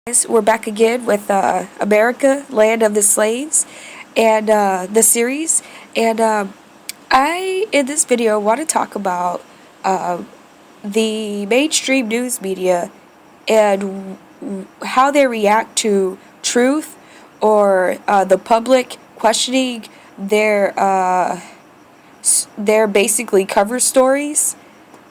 We're back again with America, Land of the Slaves, and the series. And I, in this video, want to talk about the mainstream news media and how they react to truth or the public questioning their basically cover stories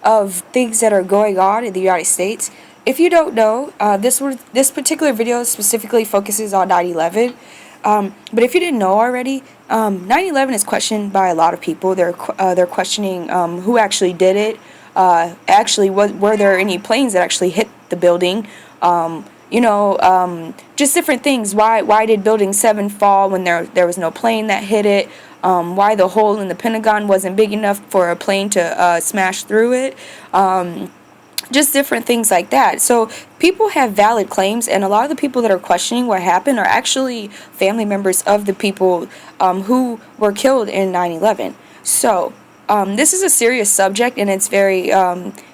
of things that are going on in the United States. If you don't know, this particular video specifically focuses on 9/11. But if you didn't know already, 9/11 is questioned by a lot of people. They're questioning who actually did it. Were there any planes that actually hit the building? Just different things. Why did Building 7 fall when there was no plane that hit it? Why the hole in the Pentagon wasn't big enough for a plane to smash through it. Just different things like that. So people have valid claims, and a lot of the people that are questioning what happened are actually family members of the people who were killed in 9/11. So this is a serious subject, and it's very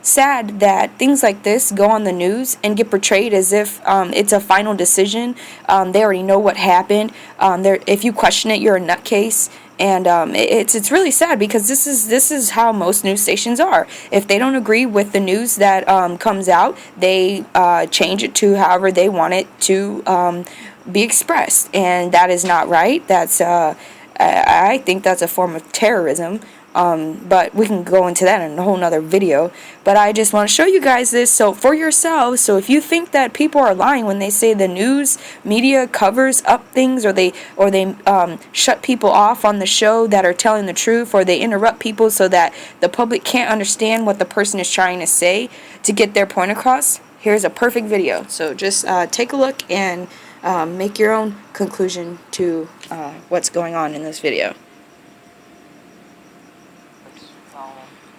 sad that things like this go on the news and get portrayed as if it's a final decision. They already know what happened. If you question it, you're a nutcase. And it's really sad because this is how most news stations are. If they don't agree with the news that comes out, they change it to however they want it to be expressed, and that is not right. I think that's a form of terrorism. But we can go into that in a whole nother video. But I just want to show you guys this so for yourselves. So if you think that people are lying when they say the news media covers up things, or they shut people off on the show that are telling the truth, or they interrupt people so that the public can't understand what the person is trying to say to get their point across, here's a perfect video. So just take a look and make your own conclusion to what's going on in this video.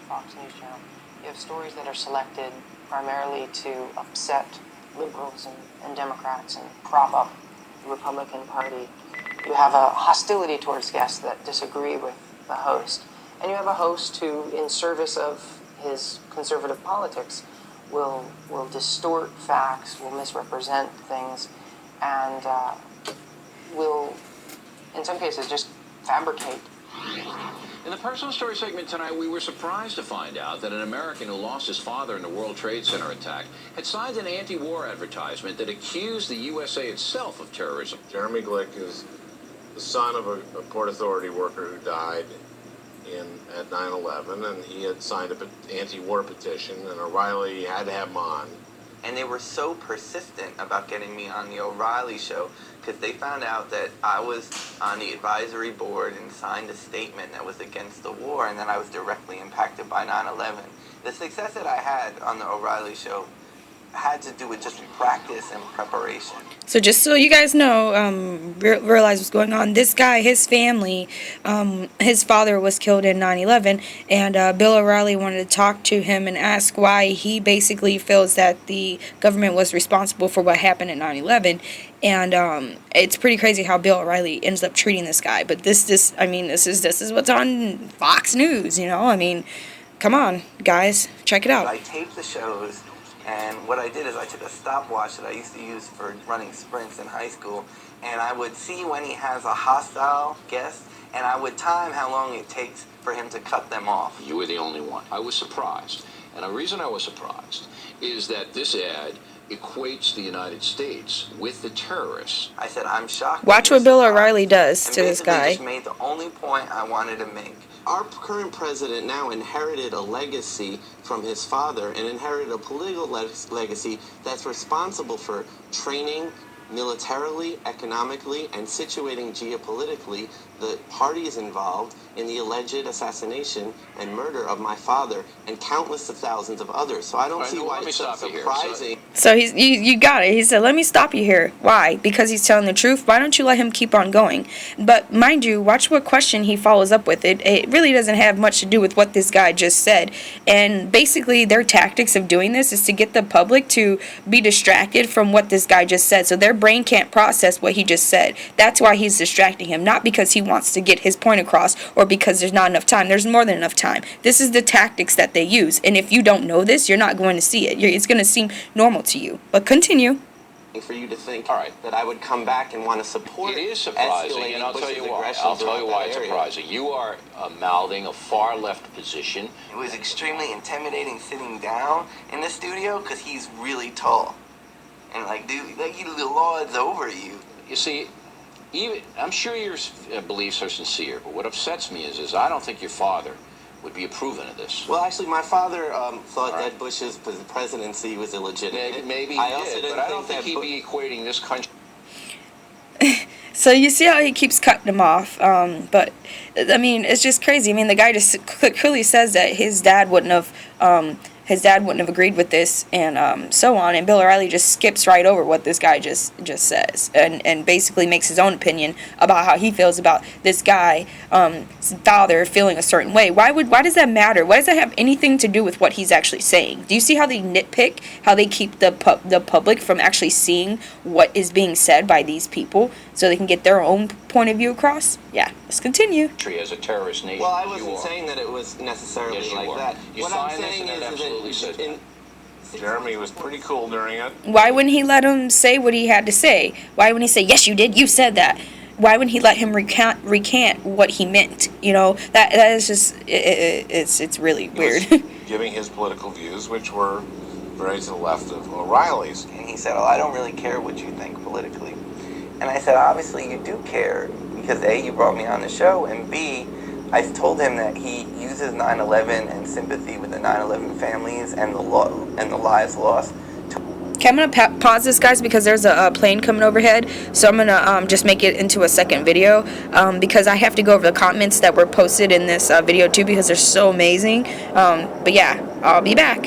Fox News Channel. You have stories that are selected primarily to upset liberals and Democrats and prop up the Republican Party. You have a hostility towards guests that disagree with the host. And you have a host who, in service of his conservative politics, will distort facts, will misrepresent things, and will, in some cases, just fabricate. In the personal story segment tonight, we were surprised to find out that an American who lost his father in the World Trade Center attack had signed an anti-war advertisement that accused the USA itself of terrorism. Jeremy Glick is the son of a Port Authority worker who died at 9/11, and he had signed an anti-war petition, and O'Reilly had to have him on. And they were so persistent about getting me on the O'Reilly show because they found out that I was on the advisory board and signed a statement that was against the war, and that I was directly impacted by 9/11. The success that I had on the O'Reilly show had to do with just practice and preparation. So just so you guys know, realize what's going on. This guy, his family, his father was killed in 9/11, and Bill O'Reilly wanted to talk to him and ask why he basically feels that the government was responsible for what happened in 9/11. And it's pretty crazy how Bill O'Reilly ends up treating this guy. But this is what's on Fox News, you know? I mean, come on, guys, check it out. I taped the shows. And what I did is I took a stopwatch that I used to use for running sprints in high school, and I would see when he has a hostile guest, and I would time how long it takes for him to cut them off. You were the only one. I was surprised. And the reason I was surprised is that this ad equates the United States with the terrorists. I said, I'm shocked. Watch what Bill O'Reilly does to this guy. Just made the only point I wanted to make. Our current president now inherited a legacy from his father and inherited a political legacy that's responsible for training militarily, economically, and situating geopolitically the parties involved in the alleged assassination and murder of my father and countless of thousands of others. So I don't see why it's so surprising. So you got it. He said, let me stop you here. Why? Because he's telling the truth. Why don't you let him keep on going? But mind you, watch what question he follows up with. It really doesn't have much to do with what this guy just said. And basically their tactics of doing this is to get the public to be distracted from what this guy just said. So their brain can't process what he just said. That's why he's distracting him. Not because he wants to get his point across or because there's not enough time. There's more than enough time. This is the tactics that they use. And if you don't know this, you're not going to see it. It's going to seem normal to you. But continue. for you to think All right. that I would come back and want to support It is surprising, escalating and I'll tell Bush's you why. aggression I'll tell you throughout why that it's area. surprising. You are mouthing a far-left position. It was extremely intimidating sitting down in the studio because he's really tall. And like, dude, like the lord's over you. You see, even I'm sure your beliefs are sincere, but what upsets me is I don't think your father would be approving of this. Well, actually, my father thought All right. that Bush's presidency was illegitimate. Maybe he also did, didn't but I don't think that he'd be equating this country. So you see how he keeps cutting him off, but I mean, it's just crazy. I mean, the guy just clearly says that his dad wouldn't have agreed with this, and so on. And Bill O'Reilly just skips right over what this guy just says, and basically makes his own opinion about how he feels about this guy, father feeling a certain way. Why does that matter? Why does that have anything to do with what he's actually saying? Do you see how they nitpick? How they keep the public from actually seeing what is being said by these people, so they can get their own point of view across? Yeah, let's continue. As a terrorist nation. Well, I wasn't saying that it was necessarily Yes, you like are. that. You What I'm signed this saying and it is absolutely says that Jeremy was pretty cool during it. Why wouldn't he let him say what he had to say? Why wouldn't he say, yes, you did, you said that? Why wouldn't he let him recant what he meant? You know, that is just, it's really weird. He was giving his political views, which were very to the left of O'Reilly's. And he said, oh, I don't really care what you think politically. And I said, obviously you do care, because A, you brought me on the show, and B, I told him that he uses 9/11 and sympathy with the 9/11 families and the lives lost. Okay, I'm gonna pause this, guys, because there's a plane coming overhead. So I'm gonna just make it into a second video, because I have to go over the comments that were posted in this video too, because they're so amazing. But yeah, I'll be back.